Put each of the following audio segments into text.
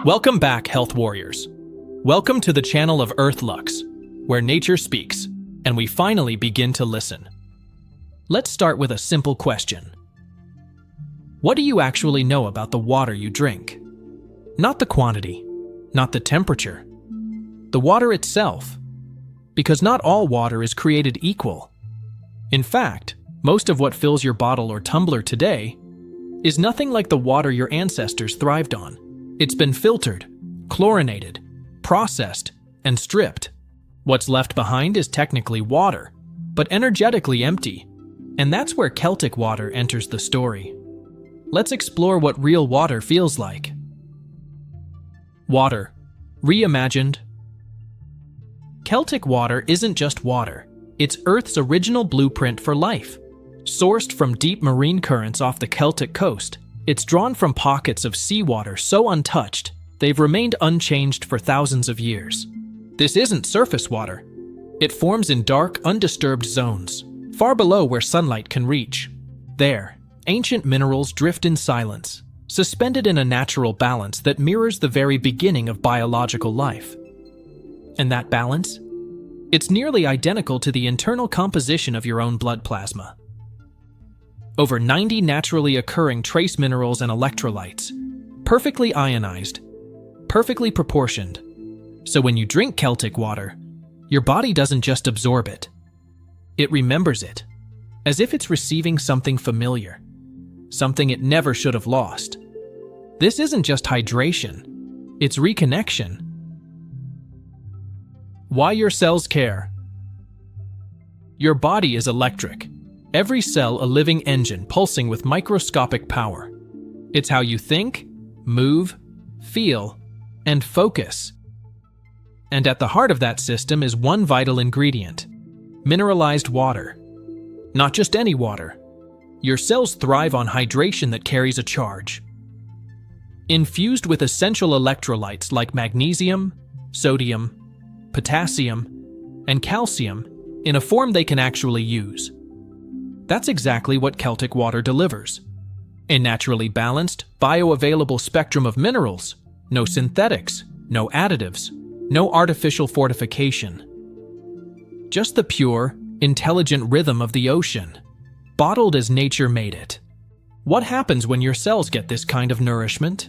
Welcome back, Health Warriors. Welcome to the channel of Earthluxe, where nature speaks, and we finally begin to listen. Let's start with a simple question. What do you actually know about the water you drink? Not the quantity, not the temperature, the water itself, because not all water is created equal. In fact, most of what fills your bottle or tumbler today is nothing like the water your ancestors thrived on. It's been filtered, chlorinated, processed, and stripped. What's left behind is technically water, but energetically empty. And that's where Celtic water enters the story. Let's explore what real water feels like. Water, reimagined. Celtic water isn't just water. It's Earth's original blueprint for life. Sourced from deep marine currents off the Celtic coast, it's drawn from pockets of seawater so untouched, they've remained unchanged for thousands of years. This isn't surface water. It forms in dark, undisturbed zones, far below where sunlight can reach. There, ancient minerals drift in silence, suspended in a natural balance that mirrors the very beginning of biological life. And that balance? It's nearly identical to the internal composition of your own blood plasma. Over 90 naturally occurring trace minerals and electrolytes, perfectly ionized, perfectly proportioned. So when you drink Celtic water, your body doesn't just absorb it. It remembers it, as if it's receiving something familiar, something it never should have lost. This isn't just hydration, it's reconnection. Why your cells care. Your body is electric. Every cell a living engine pulsing with microscopic power. It's how you think, move, feel, and focus. And at the heart of that system is one vital ingredient: mineralized water. Not just any water. Your cells thrive on hydration that carries a charge. Infused with essential electrolytes like magnesium, sodium, potassium, and calcium in a form they can actually use. That's exactly what Celtic water delivers. A naturally balanced, bioavailable spectrum of minerals. No synthetics, no additives, no artificial fortification. Just the pure, intelligent rhythm of the ocean, bottled as nature made it. What happens when your cells get this kind of nourishment?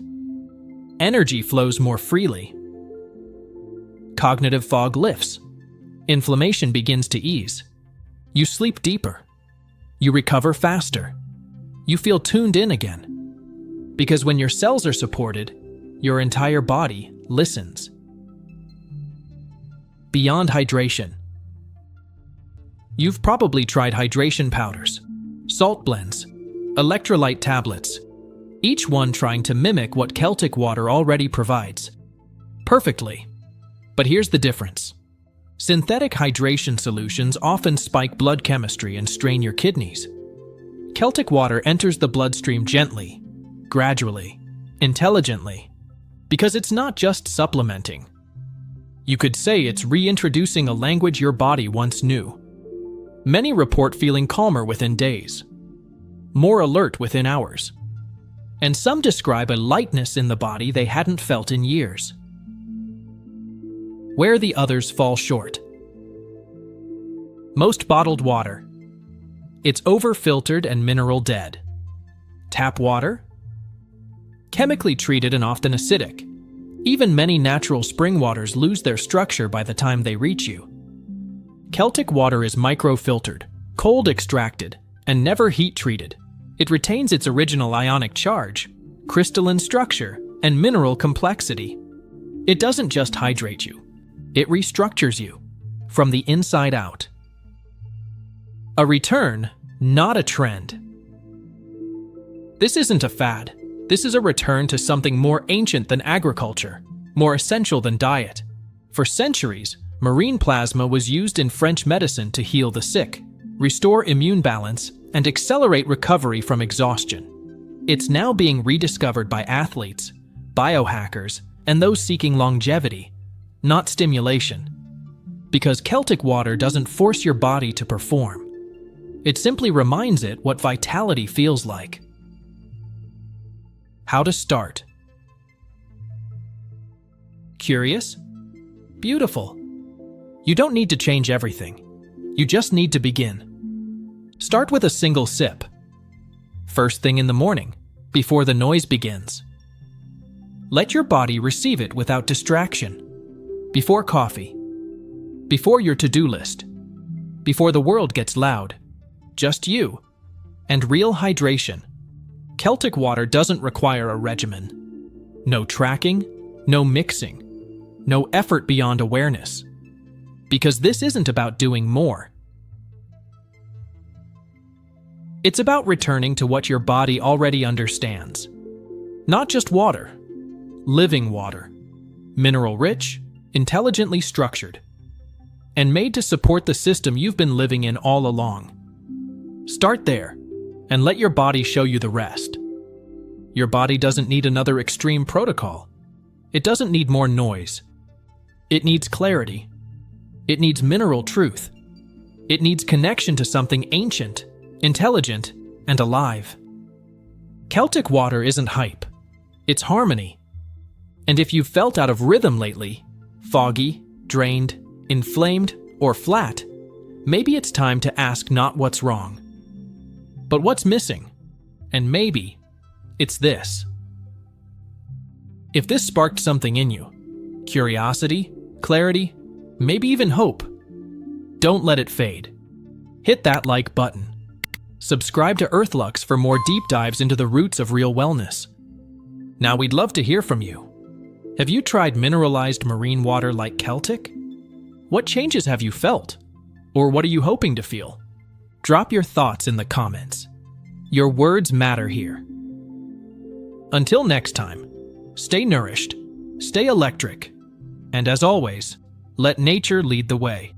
Energy flows more freely. Cognitive fog lifts. Inflammation begins to ease. You sleep deeper. You recover faster. You feel tuned in again. Because when your cells are supported, your entire body listens. Beyond hydration. You've probably tried hydration powders, salt blends, electrolyte tablets, each one trying to mimic what Celtic water already provides. Perfectly. But here's the difference. Synthetic hydration solutions often spike blood chemistry and strain your kidneys. Celtic water enters the bloodstream gently, gradually, intelligently, because it's not just supplementing. You could say it's reintroducing a language your body once knew. Many report feeling calmer within days, more alert within hours, and some describe a lightness in the body they hadn't felt in years. Where the others fall short. Most bottled water. It's over-filtered and mineral dead. Tap water? Chemically treated and often acidic. Even many natural spring waters lose their structure by the time they reach you. Celtic water is micro-filtered, cold extracted, and never heat-treated. It retains its original ionic charge, crystalline structure, and mineral complexity. It doesn't just hydrate you. It restructures you, from the inside out. A return, not a trend. This isn't a fad. This is a return to something more ancient than agriculture, more essential than diet. For centuries, marine plasma was used in French medicine to heal the sick, restore immune balance, and accelerate recovery from exhaustion. It's now being rediscovered by athletes, biohackers, and those seeking longevity, not stimulation. Because Celtic water doesn't force your body to perform. It simply reminds it what vitality feels like. How to start. Curious? Beautiful. You don't need to change everything. You just need to begin. Start with a single sip. First thing in the morning, before the noise begins. Let your body receive it without distraction. Before coffee. Before your to-do list. Before the world gets loud. Just you. And real hydration. Celtic water doesn't require a regimen. No tracking, no mixing, no effort beyond awareness. Because this isn't about doing more. It's about returning to what your body already understands. Not just water. Living water. Mineral-rich, intelligently structured. And made to support the system you've been living in all along. Start there, and let your body show you the rest. Your body doesn't need another extreme protocol. It doesn't need more noise. It needs clarity. It needs mineral truth. It needs connection to something ancient, intelligent, and alive. Celtic water isn't hype. It's harmony. And if you've felt out of rhythm lately, foggy, drained, inflamed, or flat, maybe it's time to ask not what's wrong, but what's missing. And maybe it's this. If this sparked something in you, curiosity, clarity, maybe even hope, don't let it fade. Hit that like button. Subscribe to Earthluxe for more deep dives into the roots of real wellness. Now we'd love to hear from you. Have you tried mineralized marine water like Celtic? What changes have you felt? Or what are you hoping to feel? Drop your thoughts in the comments. Your words matter here. Until next time, stay nourished, stay electric, and as always, let nature lead the way.